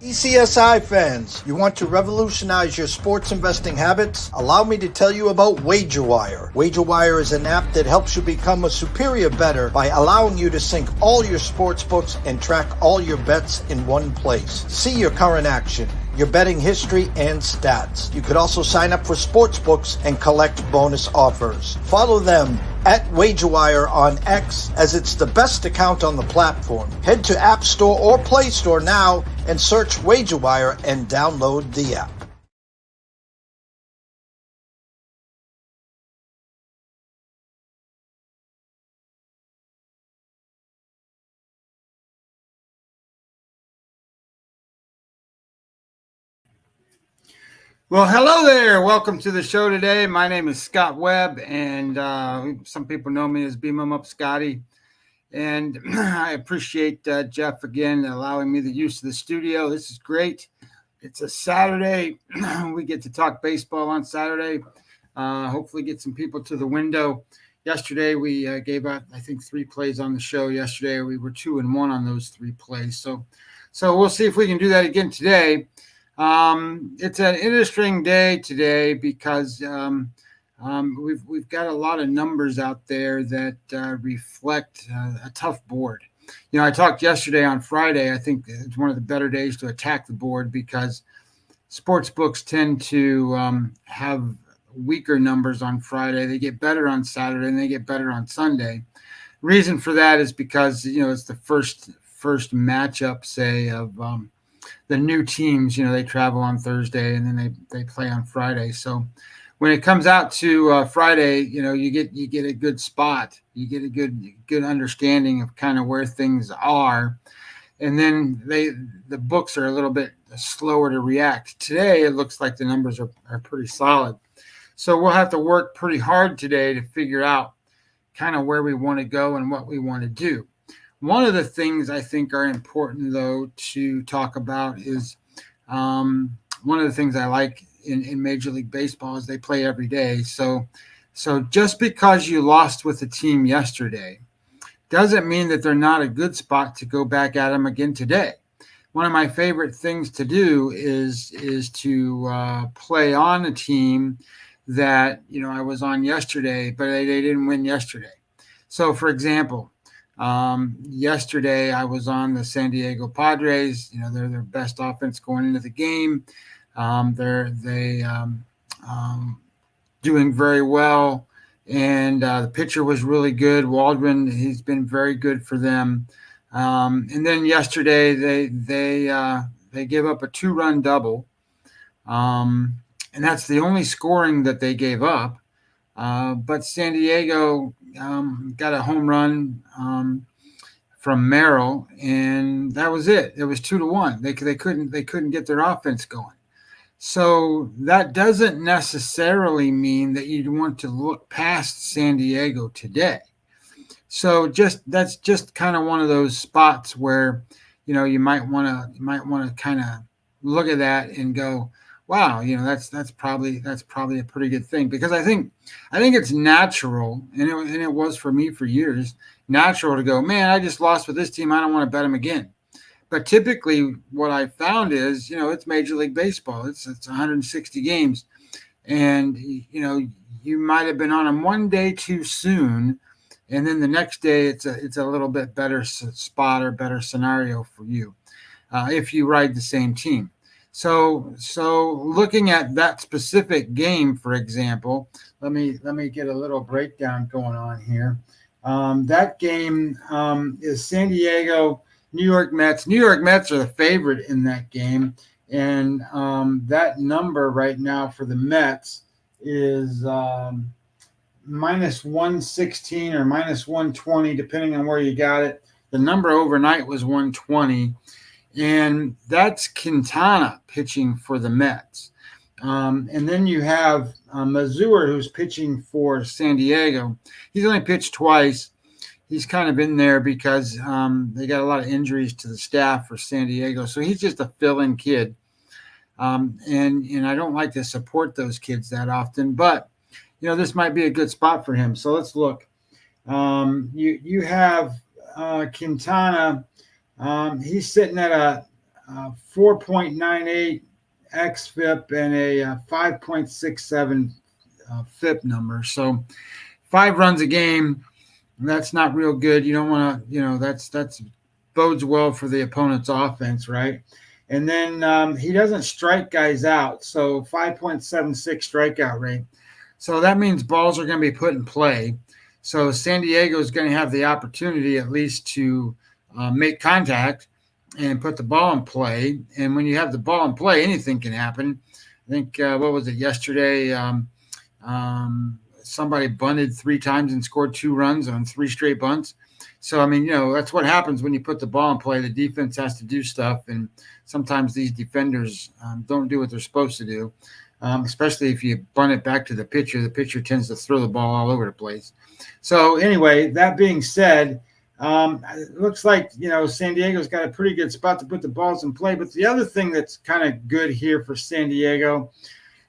TPCSI fans, you want to revolutionize your sports investing habits? Allow me to tell you about WagerWire. WagerWire is an app that helps you become a superior bettor by allowing you to sync all your sports books and track all your bets in one place. See your current action, your betting history, and stats. You could also sign up for sports books and collect bonus offers. Follow them at WagerWire on X, as it's the best account on the platform. Head to App Store or Play Store now and search WagerWire and download the app. Well, hello there. Welcome to the show today. My name is Scott Webb, and some people know me as Beam 'em Up Scotty. And I appreciate Jeff again allowing me the use of the studio. This is great. It's a Saturday. We get to talk baseball on Saturday. Hopefully get some people to the window. Yesterday, we gave out, I think, 3 plays on the show. Yesterday, we were 2-1 on those 3 plays. So we'll see if we can do that again today. It's an interesting day today because we've got a lot of numbers out there that reflect a tough board. You know, I talked yesterday on Friday. I think it's one of the better days to attack the board because sports books tend to have weaker numbers on Friday. They get better on Saturday and they get better on Sunday. Reason for that is because, you know, it's the first matchup, say, of the new teams. You know, they travel on Thursday and then they play on Friday. So when it comes out to Friday, you know, you get a good spot. You get a good understanding of kind of where things are. And then the books are a little bit slower to react. Today, it looks like the numbers are pretty solid. So we'll have to work pretty hard today to figure out kind of where we want to go and what we want to do. One of the things I think are important, though, to talk about is one of the things I like in Major League Baseball is they play every day. So just because you lost with the team yesterday doesn't mean that they're not a good spot to go back at them again today. One of my favorite things to do is to play on a team that, you know, I was on yesterday, but they didn't win yesterday. So, for example, yesterday I was on the San Diego Padres. You know, they're their best offense going into the game. They're doing very well, and the pitcher was really good. Waldron, he's been very good for them. And then yesterday they gave up a 2-run double, and that's the only scoring that they gave up. But San Diego got a home run from Merrill, and that was it. It was 2-1. They couldn't get their offense going. So that doesn't necessarily mean that you want to look past San Diego today. So that's just kind of one of those spots where, you know, you might want to kind of look at that and go, wow, you know, that's probably a pretty good thing, because I think it's natural, and it was for me for years, natural to go, man, I just lost with this team, I don't want to bet them again. But typically what I found is, you know, it's Major League Baseball. It's 160 games. And, you know, you might have been on them one day too soon, and then the next day it's a little bit better spot or better scenario for you if you ride the same team. So looking at that specific game, for example, let me get a little breakdown going on here. That game is San Diego, New York Mets. New York Mets are the favorite in that game, and that number right now for the Mets is minus 116 or minus 120, depending on where you got it. The number overnight was 120, and that's Quintana pitching for the Mets. And then you have Mazur, who's pitching for San Diego. He's only pitched twice. He's kind of in there because they got a lot of injuries to the staff for San Diego. So he's just a fill-in kid. And I don't like to support those kids that often, but, you know, this might be a good spot for him. So let's look. You have Quintana. He's sitting at 4.98 xFIP and a 5.67 FIP number. So 5 runs a game, that's not real good. You don't want to, that's bodes well for the opponent's offense, right? And then he doesn't strike guys out, so 5.76 strikeout rate. So that means balls are going to be put in play. So San Diego is going to have the opportunity at least to make contact and put the ball in play. And when you have the ball in play, anything can happen. I think, what was it, yesterday? Somebody bunted 3 times and scored 2 runs on 3 straight bunts. So, I mean, that's what happens when you put the ball in play. The defense has to do stuff, and sometimes these defenders don't do what they're supposed to do, especially if you bunt it back to the pitcher. The pitcher tends to throw the ball all over the place. So, anyway, that being said, it looks like, San Diego's got a pretty good spot to put the balls in play. But the other thing that's kind of good here for San Diego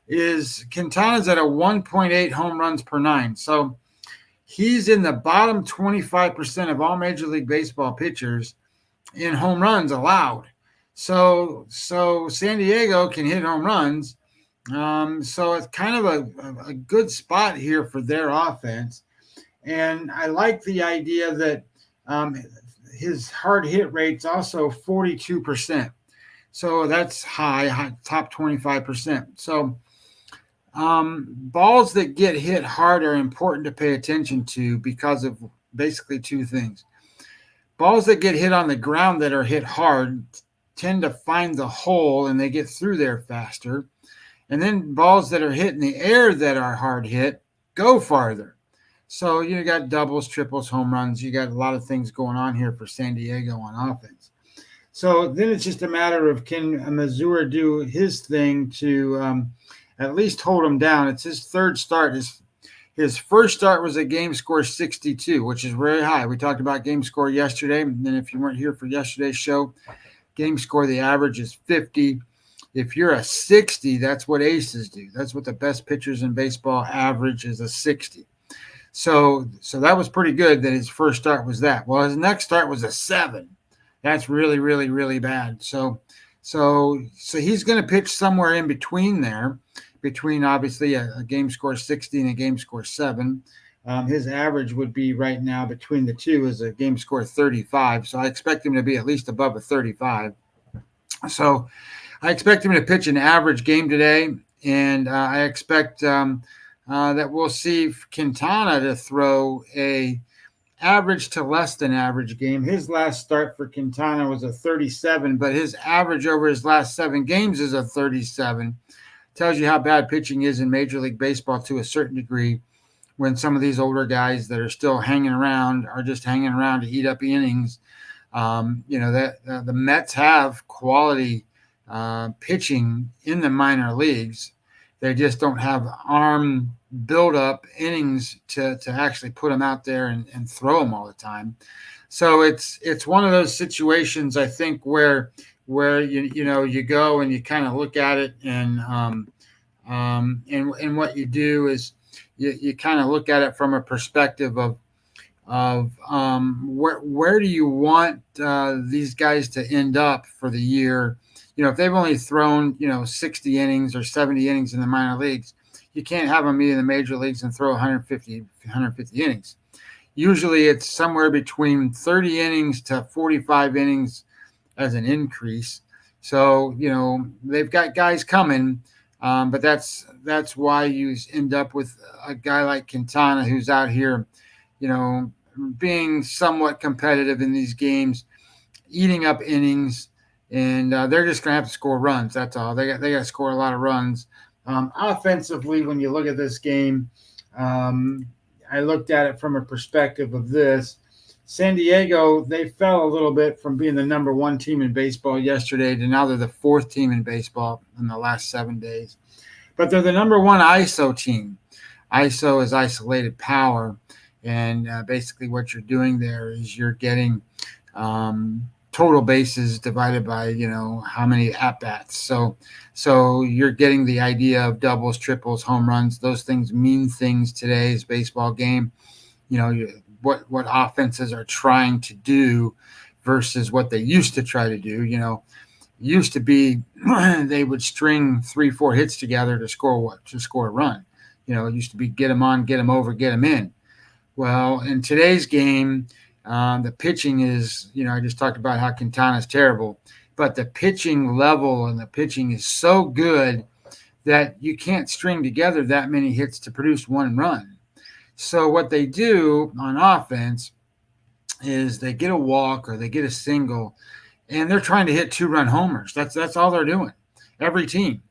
is Quintana's at a 1.8 home runs per 9. So he's in the bottom 25% of all Major League Baseball pitchers in home runs allowed. So San Diego can hit home runs. So it's kind of a good spot here for their offense. And I like the idea that his hard hit rate's also 42%. So that's high, top 25%. So balls that get hit hard are important to pay attention to because of basically 2 things. Balls that get hit on the ground that are hit hard tend to find the hole and they get through there faster. And then balls that are hit in the air that are hard hit go farther. So you got doubles, triples, home runs. You got a lot of things going on here for San Diego on offense. So then it's just a matter of, can Mazur do his thing to at least hold him down. It's his 3rd start. His first start was a game score 62, which is very high. We talked about game score yesterday. And then if you weren't here for yesterday's show, game score, the average is 50. If you're a 60, that's what aces do. That's what the best pitchers in baseball average is, a 60. So that was pretty good that his first start was that. Well, his next start was a 7. That's really, really, really bad. So he's going to pitch somewhere in between there, between obviously a game score 60 and a game score 7. His average would be right now between the two is a game score 35. So I expect him to be at least above a 35. So I expect him to pitch an average game today. And I expect that we'll see Quintana to throw a average to less than average game. His last start for Quintana was a 37, but his average over his last 7 games is a 37. Tells you how bad pitching is in Major League Baseball to a certain degree, when some of these older guys that are still hanging around are just hanging around to eat up innings. The Mets have quality pitching in the minor leagues. They just don't have arm build-up innings to actually put them out there and throw them all the time. So it's one of those situations, I think, where you go and you kind of look at it and what you do is you kind of look at it from a perspective of where do you want these guys to end up for the year. If they've only thrown 60 innings or 70 innings in the minor leagues, you can't have them be in the major leagues and throw 150 innings. Usually it's somewhere between 30 innings to 45 innings as an increase. So, they've got guys coming, but that's why you end up with a guy like Quintana who's out here, being somewhat competitive in these games, eating up innings, and they're just going to have to score runs. That's all. They got to score a lot of runs. Offensively, when you look at this game, I looked at it from a perspective of this. San Diego, they fell a little bit from being the number 1 team in baseball yesterday to now they're the 4th team in baseball in the last 7 days. But they're the number 1 ISO team. ISO is isolated power. And basically what you're doing there is you're getting total bases divided by, how many at-bats. So you're getting the idea of doubles, triples, home runs. Those things mean things today's baseball game. What offenses are trying to do versus what they used to try to do. used to be they would string 3-4 hits together to score a run. It used to be get them on, get them over, get them in. Well, in today's game, the pitching is, I just talked about how Quintana is terrible, but the pitching level and the pitching is so good that you can't string together that many hits to produce one run. So what they do on offense is they get a walk or they get a single, and they're trying to hit 2-run homers. That's all they're doing. Every team.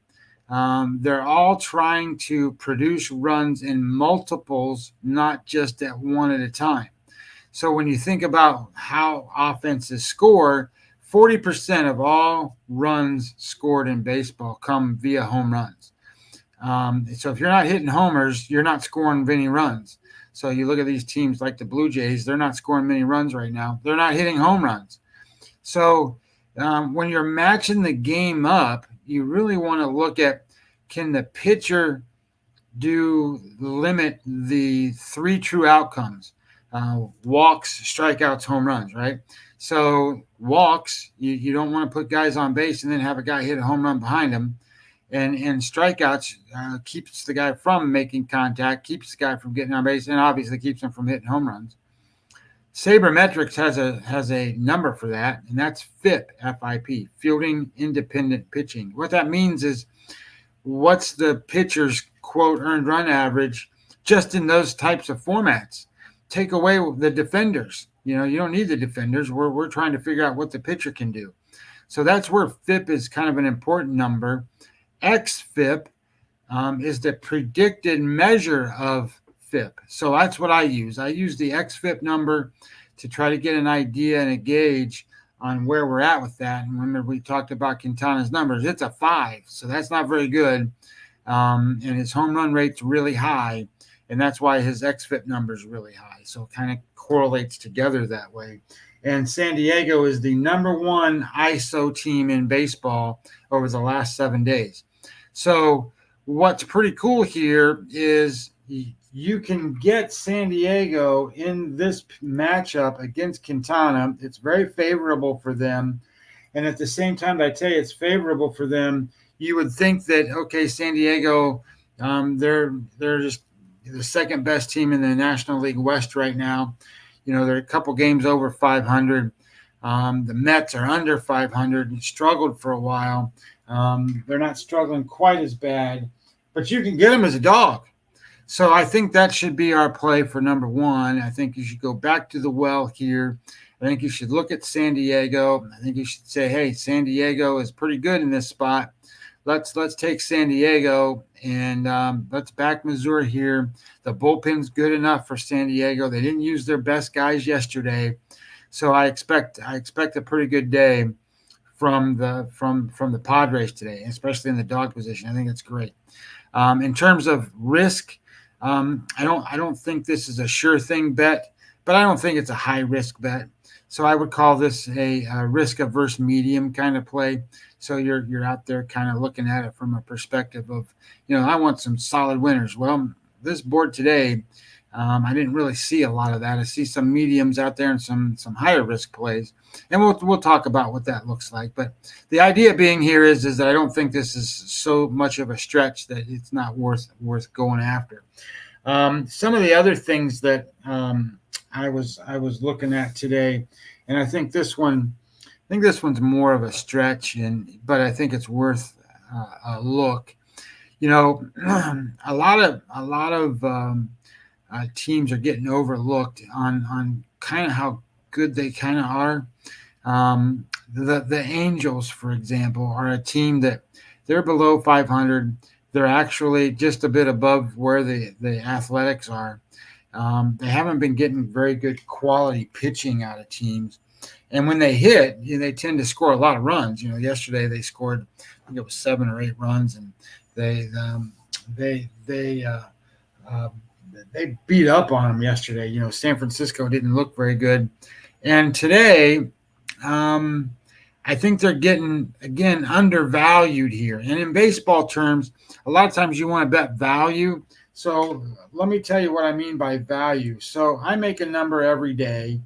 They're all trying to produce runs in multiples, not just at one at a time. So when you think about how offenses score, 40% of all runs scored in baseball come via home runs. So if you're not hitting homers, you're not scoring many runs. So you look at these teams like the Blue Jays, they're not scoring many runs right now. They're not hitting home runs. So when you're matching the game up, you really want to look at, can the pitcher limit the 3 true outcomes? Walks, strikeouts, home runs, right? So walks, you don't want to put guys on base and then have a guy hit a home run behind him. And strikeouts keeps the guy from making contact, keeps the guy from getting on base, and obviously keeps him from hitting home runs. Sabermetrics has a number for that, and that's FIP, F-I-P, fielding independent pitching. What that means is what's the pitcher's, quote, earned run average just in those types of formats. Take away the defenders. You don't need the defenders. We're trying to figure out what the pitcher can do. So that's where FIP is kind of an important number. XFIP is the predicted measure of FIP. So that's what I use. I use the XFIP number to try to get an idea and a gauge on where we're at with that. And remember, we talked about Quintana's numbers. It's a 5, so that's not very good. And his home run rate's really high, and that's why his XFIP number is really high. So it kind of correlates together that way. And San Diego is the number 1 ISO team in baseball over the last 7 days. So what's pretty cool here is you can get San Diego in this matchup against Quintana. It's very favorable for them. And at the same time that I tell you it's favorable for them, you would think that, okay, San Diego, they're just the second best team in the National League West right now. They're a couple games over 500. The Mets are under 500 and struggled for a while. They're not struggling quite as bad, but you can get them as a dog. So I think that should be our play for number 1. I think you should go back to the well here. I think you should look at San Diego. I think you should say, hey, San Diego is pretty good in this spot. Let's take San Diego and let's back Missouri here. The bullpen's good enough for San Diego. They didn't use their best guys yesterday, so I expect a pretty good day from the Padres today, especially in the dog position. I think it's great. In terms of risk, I don't think this is a sure thing bet, but I don't think it's a high risk bet. So I would call this a risk averse medium kind of play. So you're out there kind of looking at it from a perspective of, I want some solid winners. Well, this board today, I didn't really see a lot of that. I see some mediums out there and some higher risk plays, and we'll talk about what that looks like. But the idea being here is that I don't think this is so much of a stretch that it's not worth going after. Some of the other things that I was looking at today, and I think this one's more of a stretch, but I think it's worth a look. A lot of teams are getting overlooked on kind of how good they kind of are. The Angels, for example, are a team that they're below 500. They're actually just a bit above where the Athletics are. They haven't been getting very good quality pitching out of teams. And when they hit, they tend to score a lot of runs. Yesterday they scored, I think it was 7 or 8 runs, and they beat up on them yesterday. San Francisco didn't look very good. And today, I think they're getting, again, undervalued here. And in baseball terms, a lot of times you want to bet value. So let me tell you what I mean by value. So I make a number every day.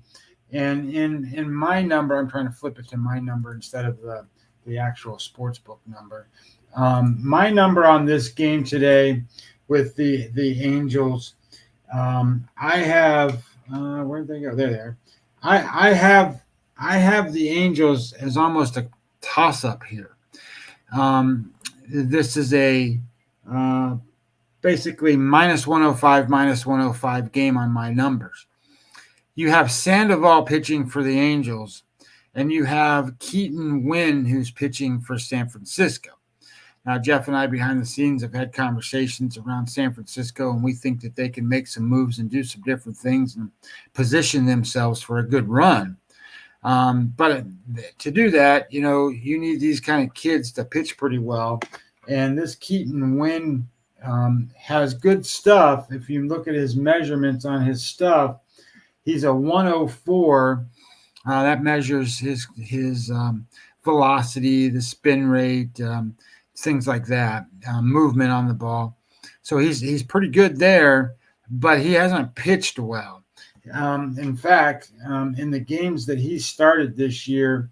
And in my number, I'm trying to flip it to my number instead of the the actual sportsbook number. My number on this game today with the Angels, I have where'd they go? There they are. I have the Angels as almost a toss up here. This is a basically minus 105 game on my numbers. You have Sandoval pitching for the Angels, and you have Keaton Winn who's pitching for San Francisco. Now, Jeff and I behind the scenes have had conversations around San Francisco, and we think that they can make some moves and do some different things and position themselves for a good run. But to do that, you need these kind of kids to pitch pretty well. And this Keaton Winn has good stuff. If you look at his measurements on his stuff, he's a 104. That measures his velocity, the spin rate, things like that, movement on the ball. So he's pretty good there, but he hasn't pitched well. In fact, in the games that he started this year,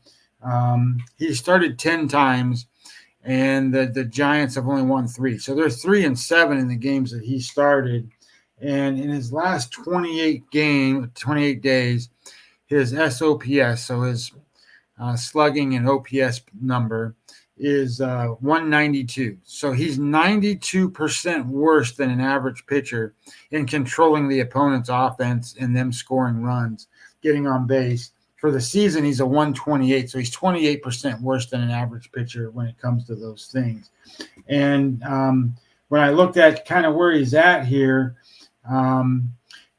he started 10 times, and the Giants have only won 3. So they're 3-7 in the games that he started. And in his last 28 days, his SOPS, so his slugging and OPS number, is 192. So he's 92% worse than an average pitcher in controlling the opponent's offense and them scoring runs, getting on base. For the season, he's a 128. So he's 28% worse than an average pitcher when it comes to those things. And when I looked at kind of where he's at here,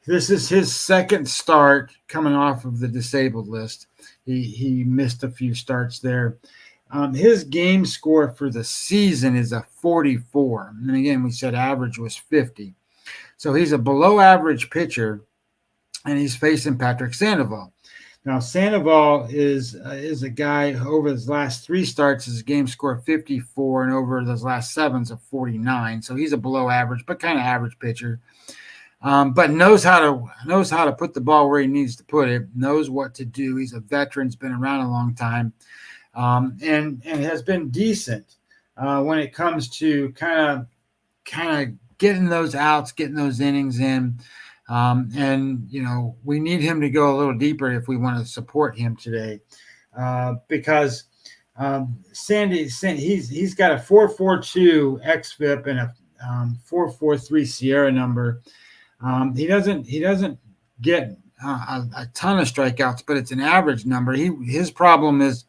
this is his second start coming off of the disabled list. He missed a few starts there. His game score for the season is a 44. And again, we said average was 50. So he's a below average pitcher, and he's facing Patrick Sandoval. Now, Sandoval is a guy who over his last 3 starts, his game score 54, and over those last 7 is a 49. So he's a below average, but kind of average pitcher. But knows how to put the ball where he needs to put it, knows what to do. He's a veteran, has been around a long time. And has been decent when it comes to kind of getting those outs, getting those innings in. And we need him to go a little deeper if we want to support him today, because he's got a 4.42 xFIP and a 4.43 Sierra number. He doesn't get a ton of strikeouts, but it's an average number. His problem is,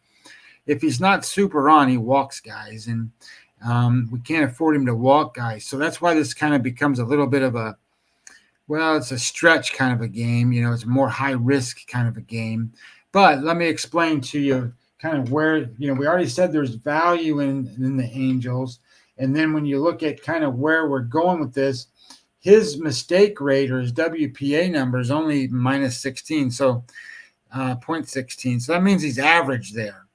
if he's not super on, he walks guys, and we can't afford him to walk guys. So that's why this kind of becomes a little bit of it's a stretch kind of a game. It's a more high risk kind of a game. But let me explain to you kind of where, we already said there's value in the Angels. And then when you look at kind of where we're going with this, his mistake rate or his WPA number is only minus 16. So 0.16. So that means he's average there.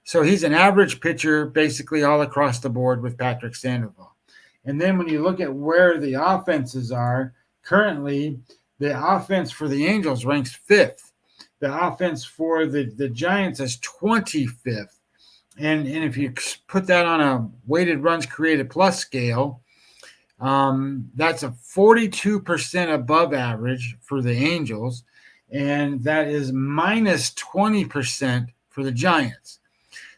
So he's an average pitcher basically all across the board with Patrick Sandoval. And then when you look at where the offenses are, currently the offense for the Angels ranks 5th. The offense for the Giants is 25th. And if you put that on a weighted runs created plus scale, that's a 42% above average for the Angels. And that is minus 20% for the Giants.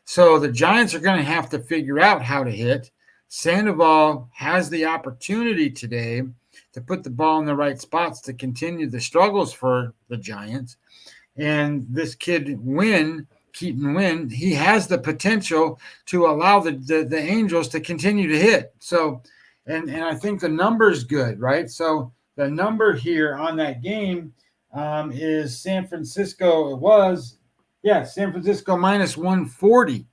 So the Giants are going to have to figure out how to hit. Sandoval has the opportunity today to put the ball in the right spots to continue the struggles for the Giants. And this kid Keaton Winn, he has the potential to allow the Angels to continue to hit. So, and I think the number's good, right? So the number here on that game is San Francisco. San Francisco minus 140.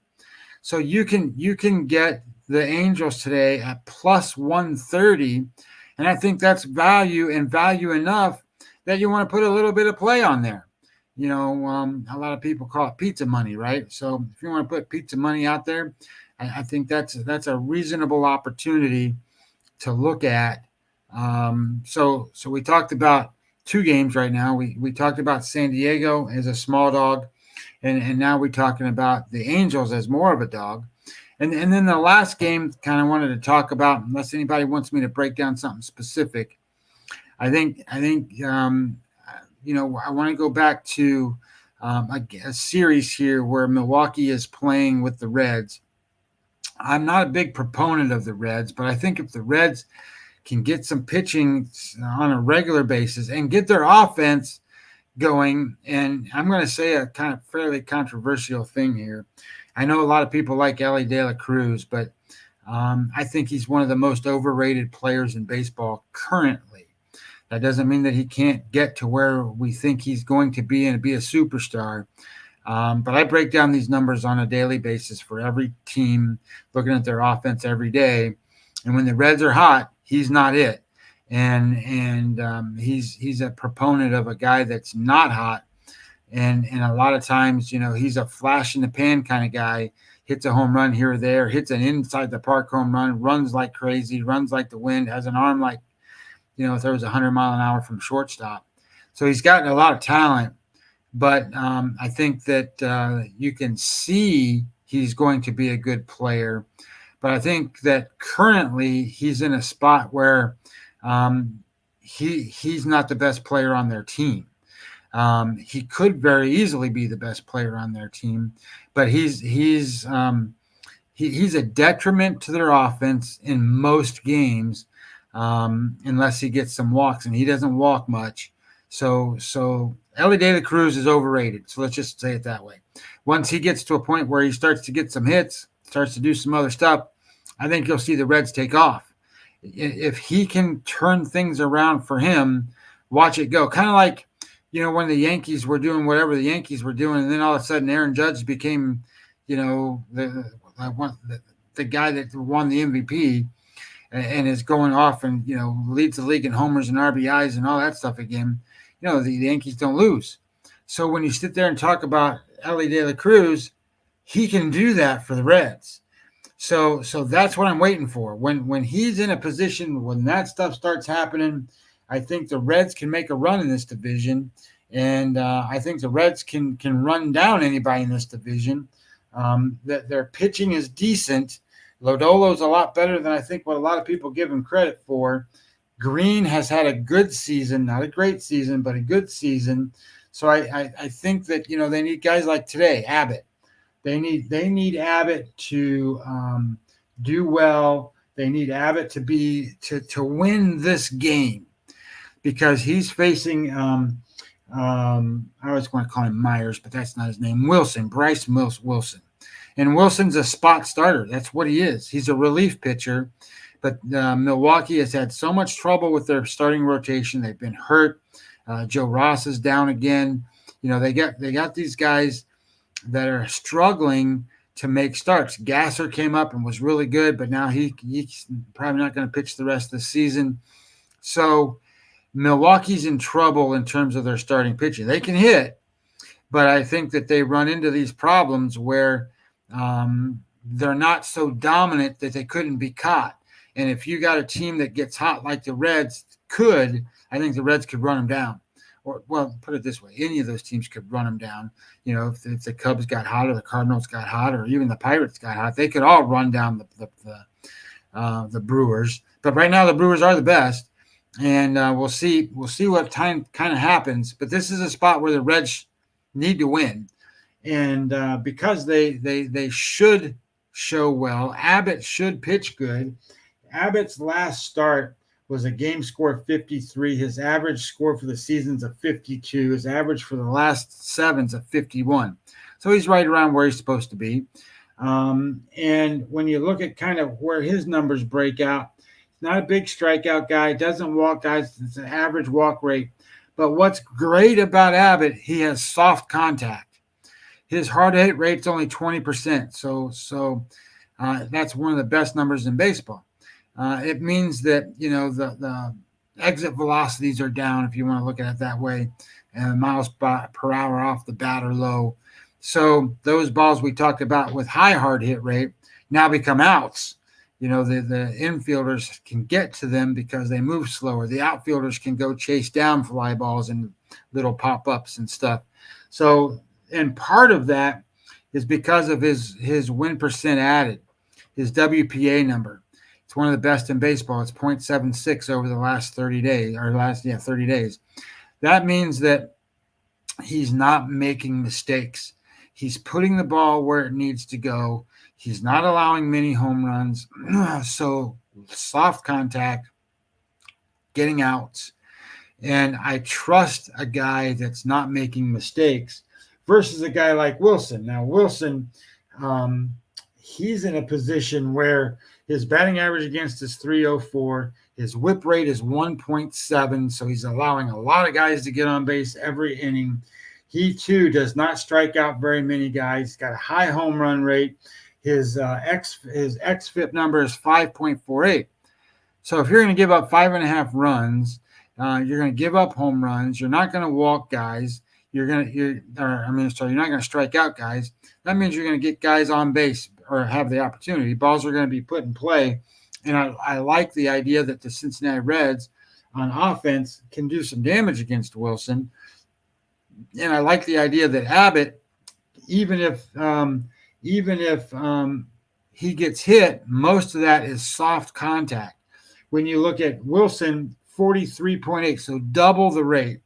So you can get the Angels today at plus 130. And I think that's value enough that you want to put a little bit of play on there. A lot of people call it pizza money, right? So if you want to put pizza money out there, I think that's a reasonable opportunity to look at. So we talked about 2 games right now. We talked about San Diego as a small dog, and now we're talking about the Angels as more of a dog. And then the last game, kind of wanted to talk about, unless anybody wants me to break down something specific. I think I want to go back to a series here where Milwaukee is playing with the Reds. I'm not a big proponent of the Reds, but I think if the Reds can get some pitching on a regular basis and get their offense going, and I'm going to say a kind of fairly controversial thing here. I know a lot of people like Ellie De La Cruz, but I think he's one of the most overrated players in baseball currently. That doesn't mean that he can't get to where we think he's going to be and be a superstar. But I break down these numbers on a daily basis for every team, looking at their offense every day. And when the Reds are hot, he's not it. And he's a proponent of a guy that's not hot. And a lot of times, he's a flash in the pan kind of guy, hits a home run here or there, hits an inside the park home run, runs like crazy, runs like the wind, has an arm like, if there was 100 mile an hour from shortstop. So he's got a lot of talent, but I think that you can see he's going to be a good player. But I think that currently he's in a spot where he's not the best player on their team. He could very easily be the best player on their team, but he's a detriment to their offense in most games, unless he gets some walks, and he doesn't walk much. So Ellie De La Cruz is overrated. So let's just say it that way. Once he gets to a point where he starts to get some hits, starts to do some other stuff, I think you'll see the Reds take off. If he can turn things around for him, watch it go. Kind of like, when the Yankees were doing whatever the Yankees were doing, and then all of a sudden Aaron Judge became, the guy that won the MVP and is going off and, leads the league in homers and RBIs and all that stuff again. The Yankees don't lose. So when you sit there and talk about Ellie De La Cruz, he can do that for the Reds. So that's what I'm waiting for. When he's in a position, when that stuff starts happening, I think the Reds can make a run in this division, and I think the Reds can run down anybody in this division. That their pitching is decent. Lodolo's a lot better than I think what a lot of people give him credit for. Green has had a good season, not a great season, but a good season. So I think that they need guys like today, Abbott. They need Abbott to do well. They need Abbott to win this game, because he's facing I always want to call him Myers, but that's not his name. Bryce Wilson. And Wilson's a spot starter. That's what he is. He's a relief pitcher. But Milwaukee has had so much trouble with their starting rotation. They've been hurt. Joe Ross is down again. They got these guys that are struggling to make starts. Gasser came up and was really good, but now he's probably not going to pitch the rest of the season. So Milwaukee's in trouble in terms of their starting pitching. They can hit, but I think that they run into these problems where they're not so dominant that they couldn't be caught. And if you got a team that gets hot like the Reds I think the Reds could run them down. Or, well, put it this way, any of those teams could run them down. If the Cubs got hot or the Cardinals got hot or even the Pirates got hot, they could all run down the Brewers. But right now the Brewers are the best, and we'll see what time kind of happens. But this is a spot where the Reds need to win, and because they should show well. Abbott should pitch good. Abbott's last start was a game score of 53. His average score for the season's a 52. His average for the last seven's a 51. So he's right around where he's supposed to be. And when you look at kind of where his numbers break out, he's not a big strikeout guy, doesn't walk guys. It's an average walk rate. But what's great about Abbott, he has soft contact. His hard hit rate's only 20%. So that's one of the best numbers in baseball. It means that, the exit velocities are down, if you want to look at it that way, and miles per hour off the bat are low. So those balls we talked about with high hard hit rate now become outs. The infielders can get to them because they move slower. The outfielders can go chase down fly balls and little pop-ups and stuff. So And part of that is because of his win percent added, his WPA number. It's one of the best in baseball. It's 0.76 over the last 30 days, 30 days. That means that he's not making mistakes. He's putting the ball where it needs to go. He's not allowing many home runs. So soft contact, getting outs. And I trust a guy that's not making mistakes versus a guy like Wilson. Now, Wilson, he's in a position where his batting average against is 304. His whip rate is 1.7. So he's allowing a lot of guys to get on base every inning. He, too, does not strike out very many guys. He's got a high home run rate. His xFIP number is 5.48. So if you're going to give up 5.5 runs, you're going to give up home runs. You're not going to walk guys. You're not going to strike out guys. That means you're going to get guys on base or have the opportunity. Balls are going to be put in play. And I like the idea that the Cincinnati Reds on offense can do some damage against Wilson. And I like the idea that Abbott, even if he gets hit, most of that is soft contact. When you look at Wilson, 43.8, so double the rate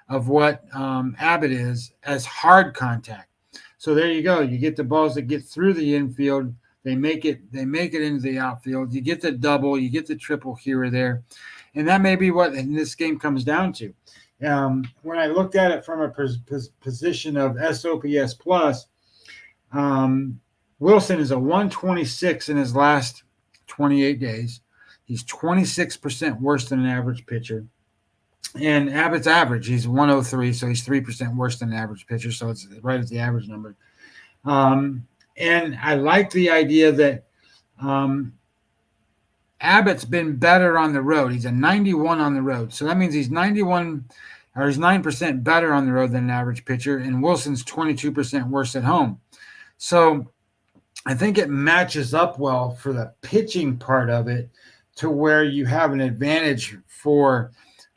of what Abbott is as hard contact. So there you go. You get the balls that get through the infield. They make it into the outfield. You get the double, you get the triple here or there. And that may be what in this game comes down to. When I looked at it from a position of SOPS plus, Wilson is a 126 in his last 28 days. He's 26% worse than an average pitcher. And Abbott's average, he's 103, so he's 3% worse than an average pitcher, so it's right at the average number. And I like the idea that Abbott's been better on the road. He's a 91 on the road. So that means he's 91 or he's 9% better on the road than an average pitcher, and Wilson's 22% worse at home. So I think it matches up well for the pitching part of it to where you have an advantage for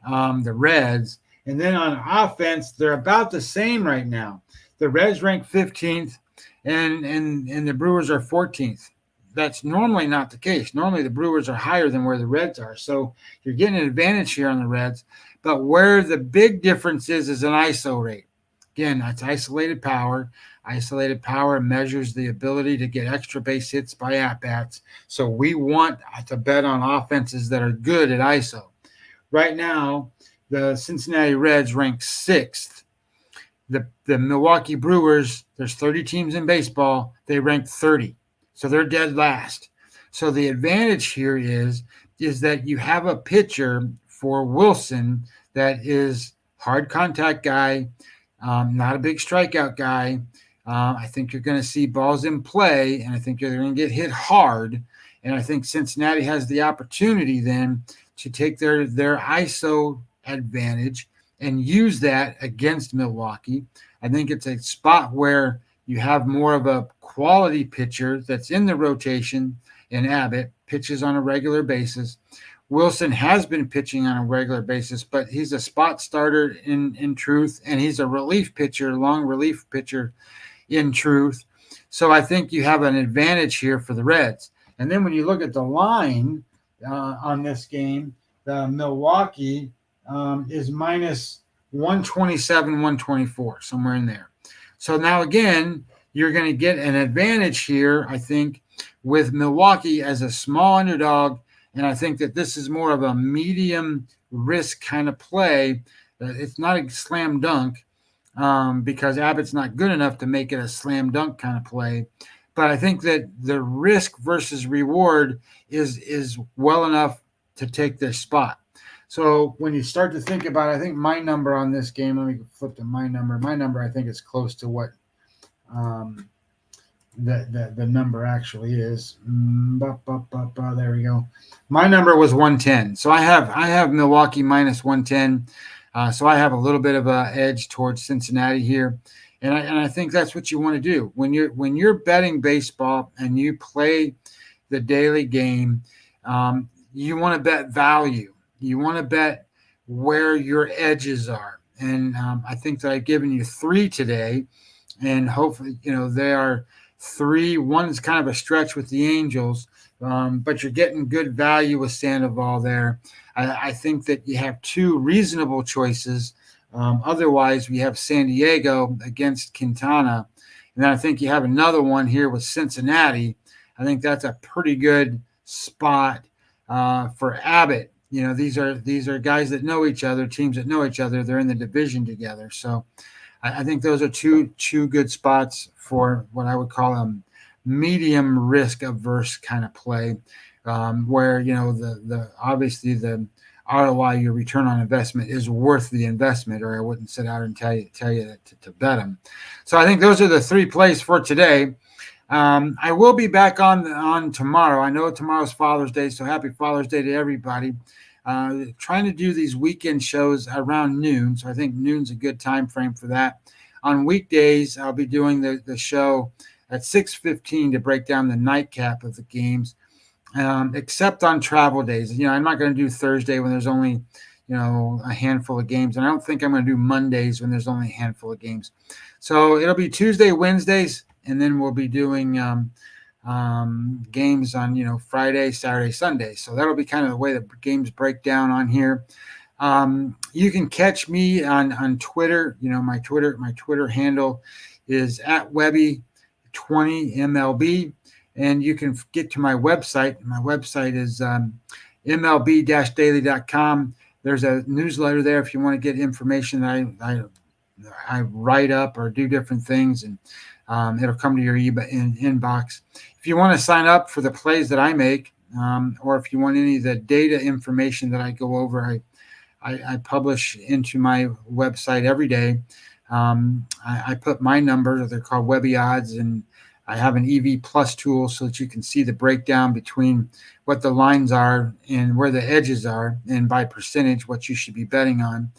the Reds. And then on offense, they're about the same right now. The Reds rank 15th and the Brewers are 14th. That's normally not the case. Normally the Brewers are higher than where the Reds are. So you're getting an advantage here on the Reds. But where the big difference is an ISO rate. Again, that's isolated power. Isolated power measures the ability to get extra base hits by at-bats. So we want to bet on offenses that are good at ISO. Right now, the Cincinnati Reds rank 6th. The Milwaukee Brewers, there's 30 teams in baseball, they rank 30. So they're dead last. So the advantage here is that you have a pitcher for Wilson that is hard contact guy, not a big strikeout guy. I think you're going to see balls in play, and I think you're going to get hit hard. And I think Cincinnati has the opportunity then to take their ISO advantage and use that against Milwaukee. I think it's a spot where you have more of a quality pitcher that's in the rotation, and Abbott pitches on a regular basis. Wilson has been pitching on a regular basis, but he's a spot starter in truth, and he's a relief pitcher, long relief pitcher in truth. So I think you have an advantage here for the Reds. And then when you look at the line on this game, Milwaukee is minus 127, 124, somewhere in there. So now again, you're going to get an advantage here, I think, with Milwaukee as a small underdog. And I think that this is more of a medium risk kind of play. It's not a slam dunk because Abbott's not good enough to make it a slam dunk kind of play. But I think that the risk versus reward is well enough to take this spot. So when you start to think about it, I think my number on this game, let me flip to my number. My number, I think, is close to what the number actually is. There we go. My number was 110. So I have Milwaukee minus 110. So I have a little bit of an edge towards Cincinnati here. And I think that's what you want to do. When you're betting baseball and you play the daily game, you want to bet value. You want to bet where your edges are. And I think that I've given you 3 today. and hopefully, they are 3. One is kind of a stretch with the Angels, but you're getting good value with Sandoval there. I think that you have 2 reasonable choices. Otherwise, we have San Diego against Quintana. And then I think you have another one here with Cincinnati. I think that's a pretty good spot for Abbott. These are guys that know each other, teams that know each other. They're in the division together. So I think those are two good spots for what I would call a medium risk averse kind of play, where the obviously the ROI, your return on investment, is worth the investment, or I wouldn't sit out and tell you to bet them. So I think those are the 3 plays for today. I will be back on tomorrow. I know tomorrow's Father's Day, so happy Father's Day to everybody. Trying to do these weekend shows around noon, so I think noon's a good time frame for that. On weekdays, I'll be doing the show at 6:15 to break down the nightcap of the games. Except on travel days. I'm not going to do Thursday when there's only, a handful of games. And I don't think I'm going to do Mondays when there's only a handful of games. So it'll be Tuesday, Wednesdays, and then we'll be doing games on, Friday, Saturday, Sunday. So that'll be kind of the way the games break down on here. You can catch me on Twitter. My Twitter handle is @Webby20MLB. And you can get to my website. My website is mlb-daily.com. There's a newsletter there if you want to get information that I write up or do different things, and it'll come to your inbox. If you want to sign up for the plays that I make, or if you want any of the data information that I go over, I publish into my website every day. I put my numbers, they're called Webby odds, and I have an EV Plus tool so that you can see the breakdown between what the lines are and where the edges are, and by percentage what you should be betting on.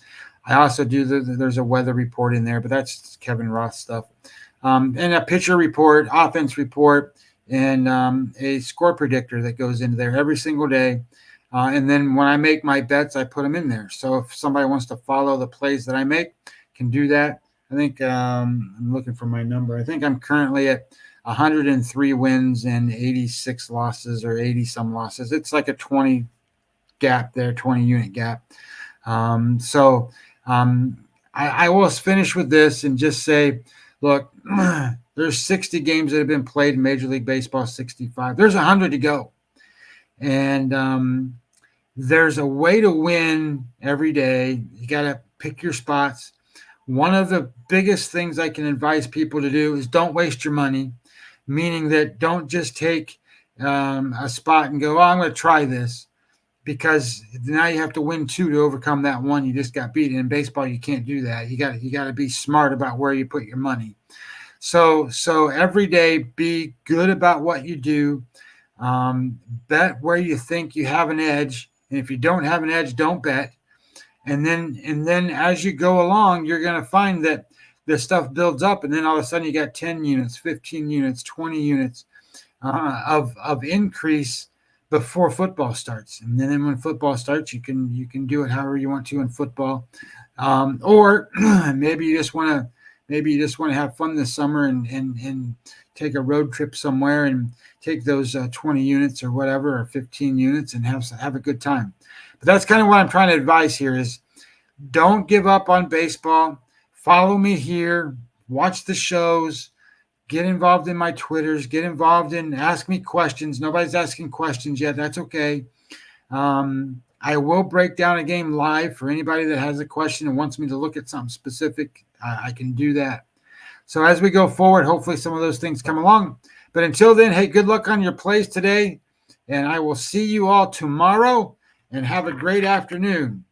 I also do there's a weather report in there, but that's Kevin Roth stuff, and a pitcher report, offense report, and a score predictor that goes into there every single day. And then when I make my bets, I put them in there. So if somebody wants to follow the plays that I make, can do that. I think I'm looking for my number. I think I'm currently at 103 wins and 86 losses, or 80 some losses. It's like a 20 gap there, 20 unit gap. So I will finish with this and just say, look, there's 60 games that have been played in Major League Baseball, 65. There's 100 to go. And there's a way to win every day. You got to pick your spots. One of the biggest things I can advise people to do is don't waste your money, meaning that don't just take a spot and go, I'm going to try this, because now you have to win 2 to overcome that one you just got beat. In baseball, you can't do that. You got to be smart about where you put your money. So every day, be good about what you do. Bet where you think you have an edge, and if you don't have an edge, don't bet. And then as you go along, you're going to find that this stuff builds up, and then all of a sudden you got 10 units, 15 units, 20 units of increase before football starts. And then when football starts, you can do it however you want to in football, or maybe you just want to have fun this summer and take a road trip somewhere and take those 20 units or whatever, or 15 units, and have a good time. But that's kind of what I'm trying to advise here is don't give up on baseball. Follow me here. Watch the shows. Get involved in my Twitters. Get involved in ask me questions. Nobody's asking questions yet. That's okay. I will break down a game live for anybody that has a question and wants me to look at something specific. I can do that. So as we go forward, hopefully some of those things come along. But until then, hey, good luck on your plays today. And I will see you all tomorrow, and have a great afternoon.